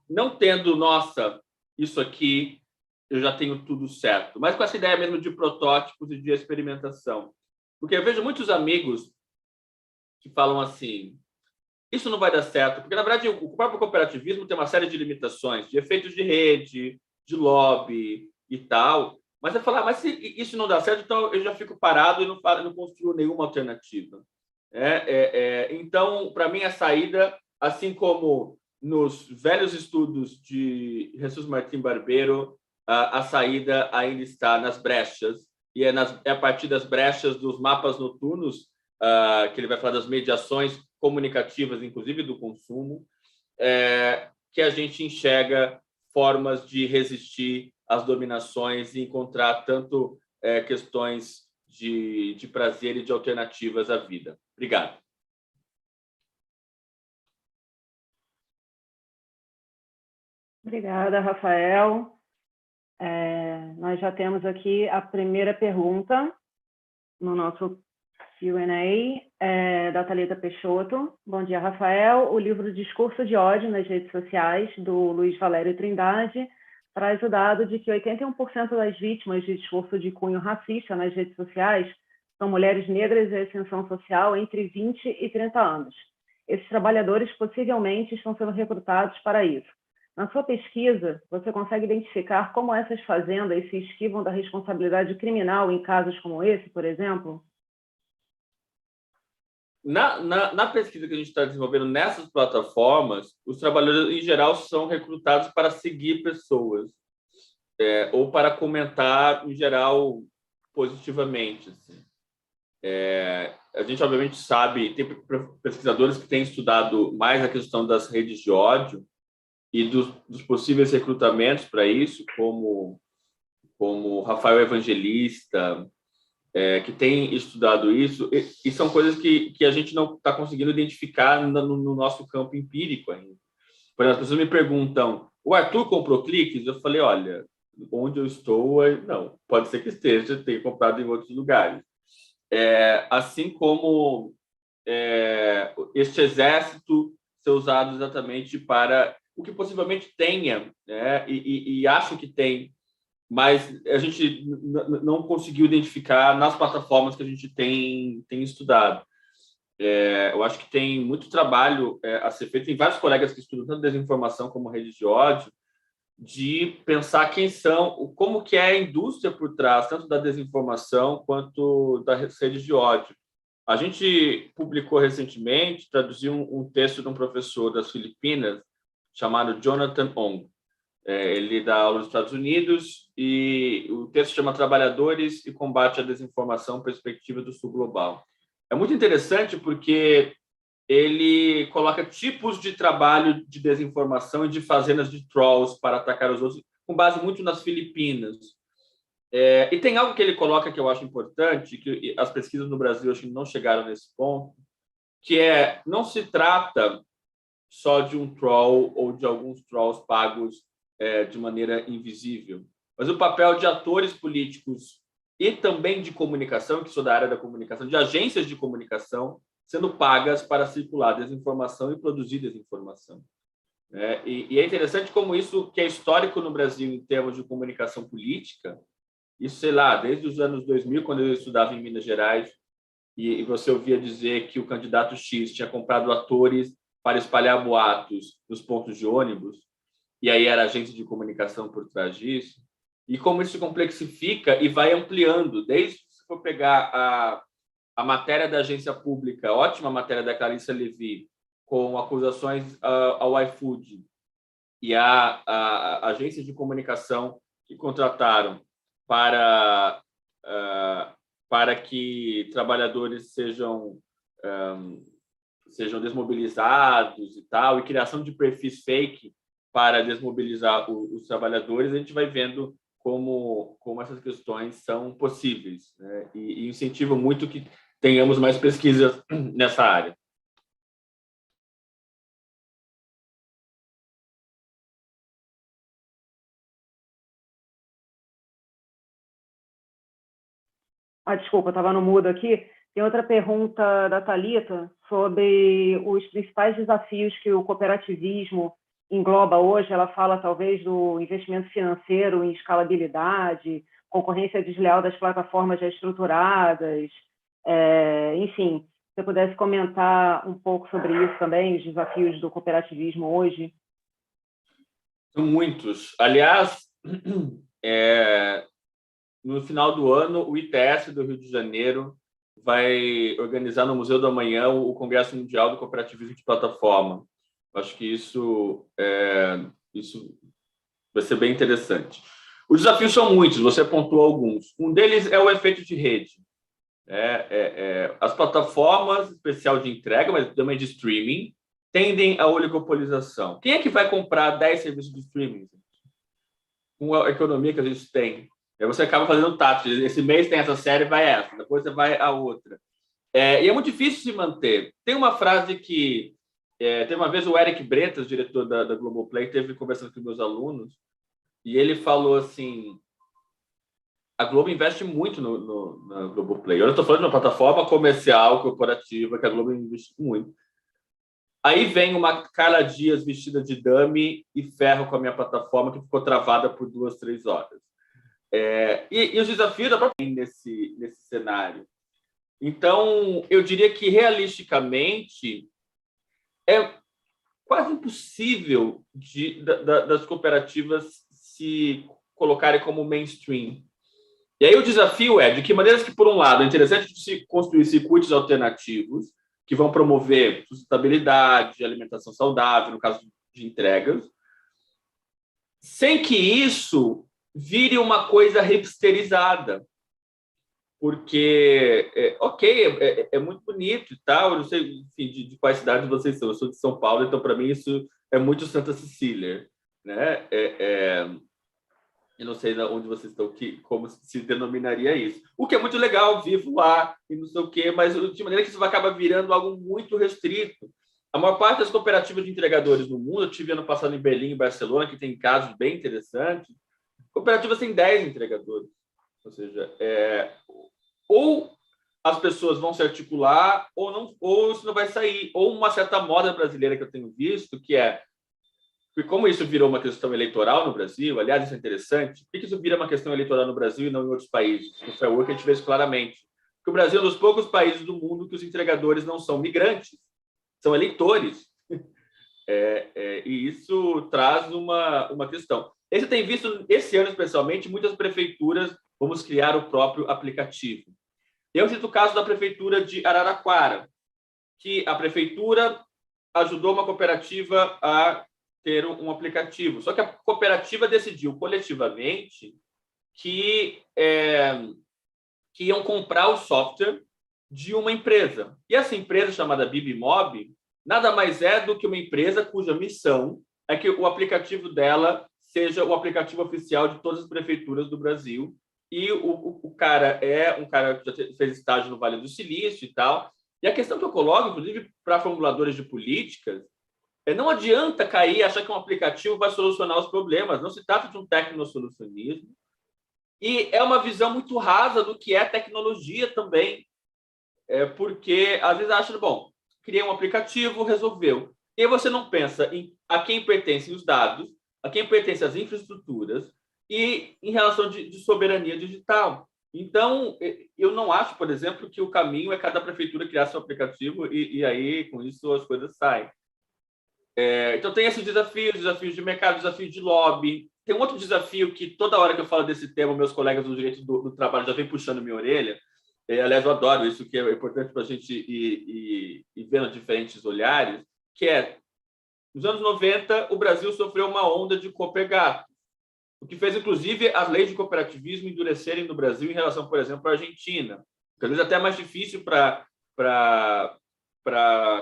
não tendo, nossa, isso aqui eu já tenho tudo certo, mas com essa ideia mesmo de protótipos e de experimentação. Porque eu vejo muitos amigos que falam assim, isso não vai dar certo, porque, na verdade, o próprio cooperativismo tem uma série de limitações, de efeitos de rede, de lobby e tal, mas é falar, mas se isso não dá certo, então eu já fico parado e não construo nenhuma alternativa. Então, para mim, a saída, assim como nos velhos estudos de Jesus Martim Barbeiro, a saída ainda está nas brechas, e é a partir das brechas dos mapas noturnos que ele vai falar das mediações comunicativas, inclusive do consumo, que a gente enxerga formas de resistir às dominações e encontrar tanto questões de prazer e de alternativas à vida. Obrigado. Obrigada, Rafael. Nós já temos aqui a primeira pergunta no nosso Q&A, da Thalita Peixoto. Bom dia, Rafael. O livro Discurso de Ódio nas Redes Sociais, do Luiz Valério Trindade, traz o dado de que 81% das vítimas de discurso de cunho racista nas redes sociais são mulheres negras em ascensão social entre 20 e 30 anos. Esses trabalhadores possivelmente estão sendo recrutados para isso. Na sua pesquisa, você consegue identificar como essas fazendas se esquivam da responsabilidade criminal em casos como esse, por exemplo? Na pesquisa que a gente está desenvolvendo nessas plataformas, os trabalhadores, em geral, são recrutados para seguir pessoas ou para comentar, em geral, positivamente. Assim. A gente, obviamente, sabe, tem pesquisadores que têm estudado mais a questão das redes de ódio e dos possíveis recrutamentos para isso, como Rafael Evangelista, que tem estudado isso, e são coisas que a gente não está conseguindo identificar no nosso campo empírico ainda. Por exemplo, as pessoas me perguntam, o Arthur comprou cliques? Eu falei, olha, onde eu estou, não, pode ser que esteja, tenha comprado em outros lugares. assim como este exército ser usado exatamente para o que possivelmente tenha, né? E acho que tem, mas a gente não conseguiu identificar nas plataformas que a gente tem estudado. Eu acho que tem muito trabalho a ser feito. Tem vários colegas que estudam tanto desinformação como rede de ódio, de pensar quem são, como que é a indústria por trás, tanto da desinformação quanto das redes de ódio. A gente publicou recentemente, traduziu um texto de um professor das Filipinas chamado Jonathan Ong. Ele dá aula nos Estados Unidos e o texto chama Trabalhadores e Combate à Desinformação, Perspectiva do Sul Global. É muito interessante porque ele coloca tipos de trabalho de desinformação e de fazendas de trolls para atacar os outros, com base muito nas Filipinas. E tem algo que ele coloca que eu acho importante, que as pesquisas no Brasil acho que não chegaram nesse ponto, que não se trata só de um troll ou de alguns trolls pagos de maneira invisível, mas o papel de atores políticos e também de comunicação, que sou da área da comunicação, de agências de comunicação sendo pagas para circular desinformação e produzir desinformação. E é interessante como isso, que é histórico no Brasil em termos de comunicação política, isso, sei lá, desde os anos 2000, quando eu estudava em Minas Gerais, e você ouvia dizer que o candidato X tinha comprado atores para espalhar boatos nos pontos de ônibus, e aí era agência de comunicação por trás disso, e como isso se complexifica e vai ampliando, desde se for pegar a matéria da agência pública, ótima matéria da Clarissa Levy, com acusações ao iFood, e a agência de comunicação que contrataram para que trabalhadores sejam desmobilizados e tal, e criação de perfis fake para desmobilizar os trabalhadores, a gente vai vendo como essas questões são possíveis, né? E incentivo muito que tenhamos mais pesquisas nessa área. Desculpa, eu estava no mudo aqui. Tem outra pergunta da Thalita sobre os principais desafios que o cooperativismo engloba hoje. Ela fala, talvez, do investimento financeiro em escalabilidade, concorrência desleal das plataformas já estruturadas. Enfim, se você pudesse comentar um pouco sobre isso também, os desafios do cooperativismo hoje. São muitos. Aliás, no final do ano, o ITS do Rio de Janeiro vai organizar no Museu do Amanhã o Congresso Mundial do Cooperativismo de Plataforma. Acho que isso vai ser bem interessante. Os desafios são muitos, você pontuou alguns. Um deles é o efeito de rede. As plataformas, especial de entrega, mas também de streaming, tendem à oligopolização. Quem é que vai comprar 10 serviços de streaming? Com a economia que a gente tem. Você acaba fazendo tátil. Esse mês tem essa série, vai essa. Depois você vai a outra. E é muito difícil se manter. Tem uma frase que... tem uma vez o Eric Bretas, diretor da Globoplay, teve conversando com meus alunos, e ele falou assim: a Globo investe muito na Globoplay. Eu estou falando de uma plataforma comercial, corporativa, que a Globo investe muito. Aí vem uma Carla Dias vestida de dummy e ferro com a minha plataforma, que ficou travada por 2, 3 horas. E os desafios da própria nesse cenário. Então, eu diria que, realisticamente, é quase impossível das cooperativas se colocarem como mainstream. E aí o desafio é de que maneiras que, por um lado, é interessante se construir circuitos alternativos que vão promover sustentabilidade, alimentação saudável, no caso de entregas, sem que isso vire uma coisa hipsterizada. Porque, é muito bonito e tal, eu não sei, enfim, de quais cidades vocês são. Eu sou de São Paulo, então, para mim, isso é muito Santa Cecília, né? Eu não sei onde vocês estão, como se denominaria isso. O que é muito legal, vivo lá e não sei o quê, mas de maneira que isso acaba virando algo muito restrito. A maior parte das cooperativas de entregadores no mundo, eu tive ano passado em Berlim e Barcelona, que tem casos bem interessantes, cooperativas têm 10 entregadores. Ou seja, ou as pessoas vão se articular ou não, ou isso não vai sair. Ou uma certa moda brasileira que eu tenho visto, que é, como isso virou uma questão eleitoral no Brasil, aliás, isso é interessante, por que isso vira uma questão eleitoral no Brasil e não em outros países? No Fair Work a gente vê isso claramente. Porque o Brasil é um dos poucos países do mundo que os entregadores não são migrantes, são eleitores. E isso traz uma questão. Você tem visto, esse ano especialmente, muitas prefeituras vamos criar o próprio aplicativo. Eu cito o caso da prefeitura de Araraquara, que a prefeitura ajudou uma cooperativa a ter um aplicativo. Só que a cooperativa decidiu coletivamente que iam comprar o software de uma empresa. E essa empresa, chamada Bibimob, nada mais é do que uma empresa cuja missão é que o aplicativo dela seja o aplicativo oficial de todas as prefeituras do Brasil. E o cara é um cara que já fez estágio no Vale do Silício e tal. E a questão que eu coloco, inclusive, para formuladores de políticas, não adianta cair e achar que um aplicativo vai solucionar os problemas. Não se trata de um tecnosolucionismo. E é uma visão muito rasa do que é tecnologia também. Porque, às vezes, acha, bom, criei um aplicativo, resolveu. E aí você não pensa em a quem pertencem os dados, a quem pertencem as infraestruturas e em relação de soberania digital. Então, eu não acho, por exemplo, que o caminho é cada prefeitura criar seu aplicativo e aí, com isso, as coisas saem. Então, tem esses desafios de mercado, desafios de lobby. Tem um outro desafio que, toda hora que eu falo desse tema, meus colegas do direito do trabalho já vêm puxando minha orelha. Aliás, eu adoro isso, que é importante para a gente ir vendo diferentes olhares, que é, nos anos 90, o Brasil sofreu uma onda de Copergato, o que fez, inclusive, as leis de cooperativismo endurecerem no Brasil em relação, por exemplo, à Argentina. Às vezes, até é mais difícil para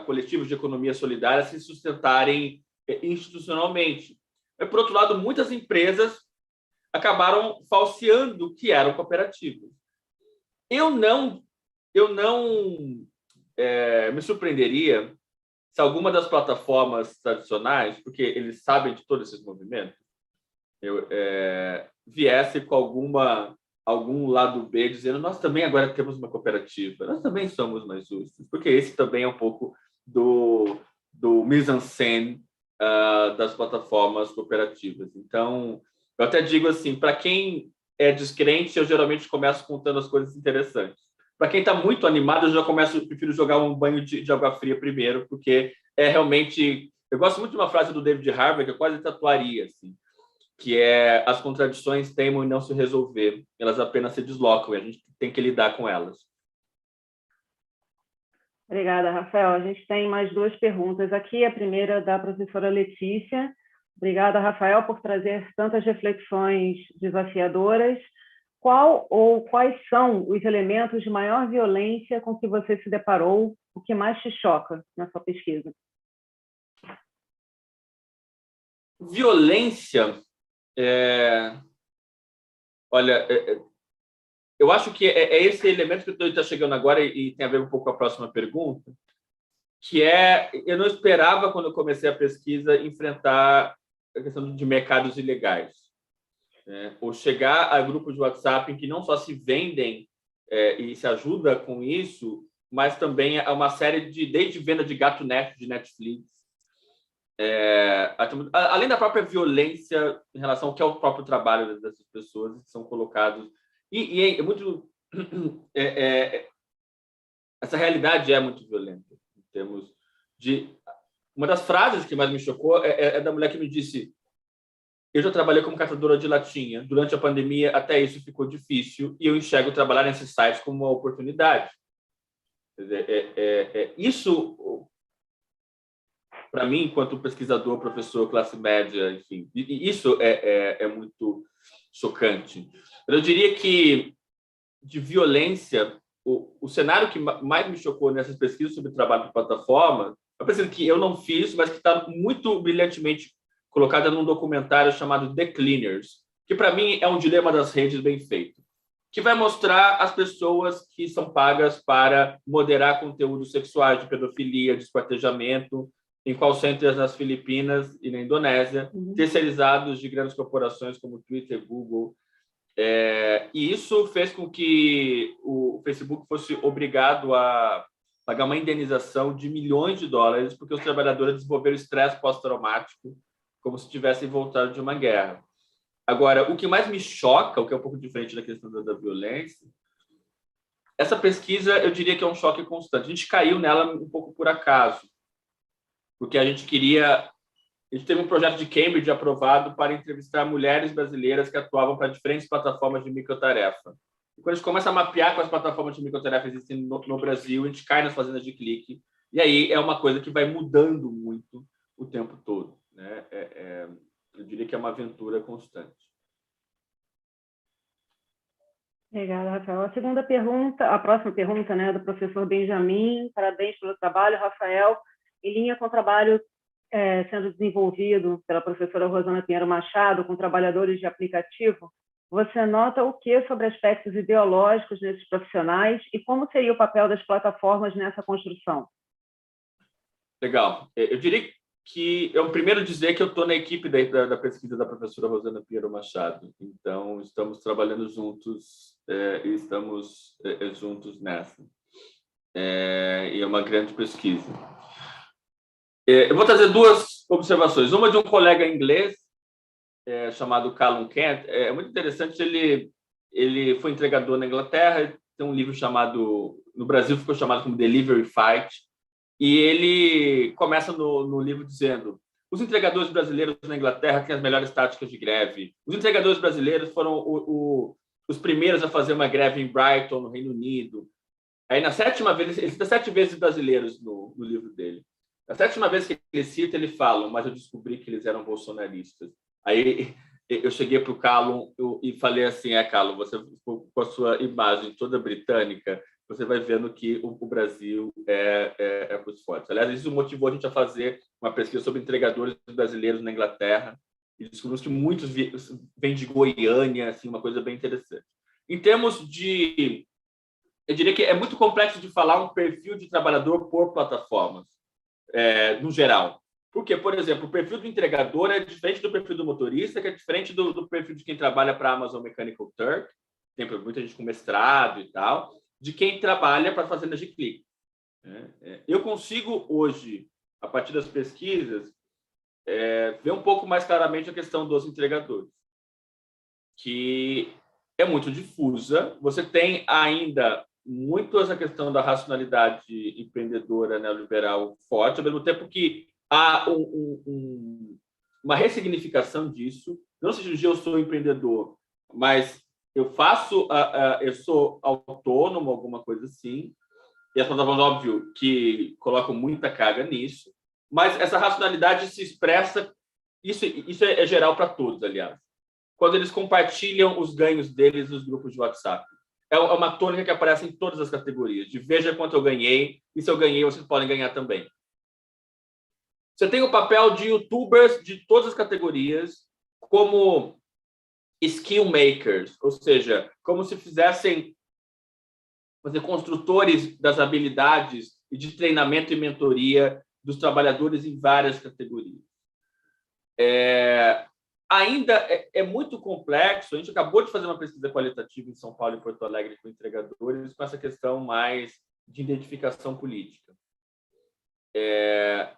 coletivos de economia solidária se sustentarem institucionalmente. Por outro lado, muitas empresas acabaram falseando o que eram cooperativas. Eu não me surpreenderia se alguma das plataformas tradicionais, porque eles sabem de todos esses movimentos, viesse com algum lado B dizendo nós também agora temos uma cooperativa, nós também somos mais justos, porque esse também é um pouco do mise-en-scène das plataformas cooperativas. Então, eu até digo assim, para quem é descrente, eu geralmente começo contando as coisas interessantes. Para quem está muito animado, eu prefiro jogar um banho de água fria primeiro, porque é realmente... Eu gosto muito de uma frase do David Harvey, que eu quase tatuaria, assim, que é: as contradições teimam em não se resolver, elas apenas se deslocam e a gente tem que lidar com elas. Obrigada, Rafael. A gente tem mais duas perguntas aqui. A primeira da professora Letícia. Obrigada, Rafael, por trazer tantas reflexões desafiadoras. Qual ou quais são os elementos de maior violência com que você se deparou? O que mais te choca na sua pesquisa? Violência... Olha, eu acho que é esse elemento que está chegando agora e tem a ver um pouco com a próxima pergunta, que eu não esperava, quando eu comecei a pesquisa, enfrentar a questão de mercados ilegais, né? Ou chegar a grupos de WhatsApp em que não só se vendem e se ajuda com isso, mas também há uma série desde venda de gato net de Netflix, além da própria violência em relação ao que é o próprio trabalho dessas pessoas que são colocados. E é muito... essa realidade é muito violenta, em termos de... Uma das frases que mais me chocou é da mulher que me disse: eu já trabalhei como catadora de latinha, durante a pandemia até isso ficou difícil, e eu enxergo trabalhar nesses sites como uma oportunidade. Isso, para mim, enquanto pesquisador, professor, classe média, enfim, isso é muito chocante. Eu diria que, de violência, o cenário que mais me chocou nessas pesquisas sobre trabalho de plataforma, é uma pesquisa que eu não fiz, mas que está muito brilhantemente colocada num documentário chamado The Cleaners, que, para mim, é um dilema das redes bem feito, que vai mostrar as pessoas que são pagas para moderar conteúdos sexuais, de pedofilia, de esquartejamento, em call centers nas Filipinas e na Indonésia, terceirizados de grandes corporações como Twitter, Google. E isso fez com que o Facebook fosse obrigado a pagar uma indenização de milhões de dólares porque os trabalhadores desenvolveram estresse pós-traumático como se tivessem voltado de uma guerra. Agora, o que mais me choca, o que é um pouco diferente da questão da violência, essa pesquisa, eu diria que é um choque constante. A gente caiu nela um pouco por acaso, porque a gente teve um projeto de Cambridge aprovado para entrevistar mulheres brasileiras que atuavam para diferentes plataformas de microtarefa. E quando a gente começa a mapear quais plataformas de microtarefa existem no Brasil, a gente cai nas fazendas de clique. E aí é uma coisa que vai mudando muito o tempo todo, né? Eu diria que é uma aventura constante. Obrigada, Rafael. A próxima pergunta, né, do professor Benjamin. Parabéns pelo trabalho, Rafael. Em linha com o trabalho sendo desenvolvido pela professora Rosana Pinheiro Machado com trabalhadores de aplicativo, você nota o que sobre aspectos ideológicos nesses profissionais e como seria o papel das plataformas nessa construção? Legal. Eu diria que eu primeiro dizer que eu estou na equipe da pesquisa da professora Rosana Pinheiro Machado. Então, estamos trabalhando juntos e estamos juntos nessa. E é uma grande pesquisa. Eu vou trazer duas observações. Uma de um colega inglês chamado Callum Kent. É muito interessante. Ele foi entregador na Inglaterra. Tem um livro chamado, no Brasil ficou chamado como Delivery Fight. E ele começa no livro dizendo: os entregadores brasileiros na Inglaterra têm as melhores táticas de greve. Os entregadores brasileiros foram os primeiros a fazer uma greve em Brighton, no Reino Unido. Aí, na sétima vez, ele cita 7 vezes brasileiros no livro dele. Na sétima vez que ele cita, ele fala: mas eu descobri que eles eram bolsonaristas. Aí eu cheguei para o Callum e falei assim: Callum, você com a sua imagem toda britânica, você vai vendo que o Brasil é muito forte. Aliás, isso motivou a gente a fazer uma pesquisa sobre entregadores brasileiros na Inglaterra e descobrimos que muitos vêm de Goiânia, assim, uma coisa bem interessante. Em termos de... Eu diria que é muito complexo de falar um perfil de trabalhador por plataformas, no geral. Porque, por exemplo, o perfil do entregador é diferente do perfil do motorista, que é diferente do perfil de quem trabalha para a Amazon Mechanical Turk, tem muita gente com mestrado e tal, de quem trabalha para fazendas de clique. Eu consigo hoje, a partir das pesquisas, ver um pouco mais claramente a questão dos entregadores, que é muito difusa. Você tem ainda muito essa questão da racionalidade empreendedora neoliberal forte, ao mesmo tempo que há uma ressignificação disso. Não sei se um dia eu sou empreendedor, mas eu sou autônomo, alguma coisa assim, e as plataformas, óbvio, que colocam muita carga nisso, mas essa racionalidade se expressa, isso é geral para todos, aliás, quando eles compartilham os ganhos deles nos grupos de WhatsApp. É uma tônica que aparece em todas as categorias, de veja quanto eu ganhei, e se eu ganhei, vocês podem ganhar também. Você tem o papel de youtubers de todas as categorias, como skill makers, ou seja, como se fizessem construtores das habilidades e de treinamento e mentoria dos trabalhadores em várias categorias. Ainda é muito complexo. A gente acabou de fazer uma pesquisa qualitativa em São Paulo e Porto Alegre com entregadores, com essa questão mais de identificação política.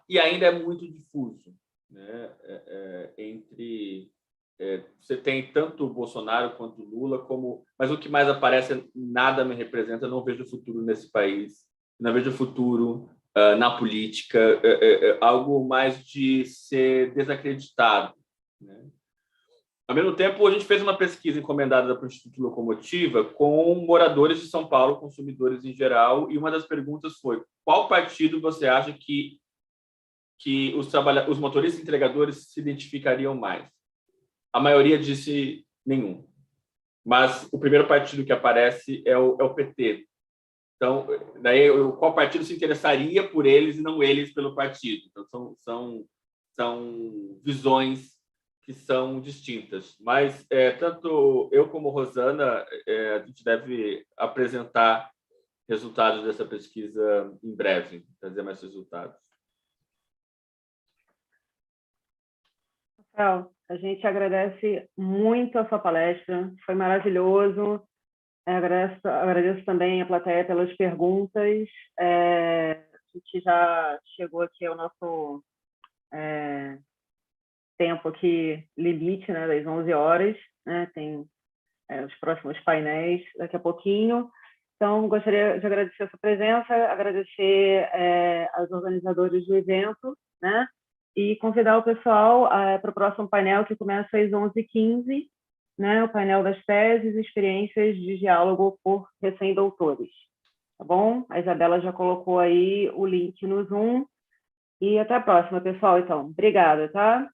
E ainda é muito difuso, né? Você tem tanto o Bolsonaro quanto o Lula, mas o que mais aparece é nada me representa, não vejo futuro nesse país, não vejo futuro na política, algo mais de ser desacreditado, né? Ao mesmo tempo, a gente fez uma pesquisa encomendada para o Instituto Locomotiva com moradores de São Paulo, consumidores em geral, e uma das perguntas foi: qual partido você acha que os motoristas entregadores se identificariam mais? A maioria disse nenhum. Mas o primeiro partido que aparece é o PT. Então, daí, qual partido se interessaria por eles e não eles pelo partido? Então, são visões que são distintas. Mas, tanto eu como Rosana, a gente deve apresentar resultados dessa pesquisa em breve, trazer mais resultados. Rafael, A gente agradece muito a sua palestra, foi maravilhoso. Agradeço também a plateia pelas perguntas. A gente já chegou aqui ao nosso tempo aqui limite, né, das 11 horas. Né, tem os próximos painéis daqui a pouquinho. Então, gostaria de agradecer a sua presença, agradecer aos organizadores do evento, né? E convidar o pessoal para o próximo painel, que começa às 11h15, né? O painel das teses e experiências de diálogo por recém-doutores. Tá bom? A Isabela já colocou aí o link no Zoom. E até a próxima, pessoal, então. Obrigada, tá?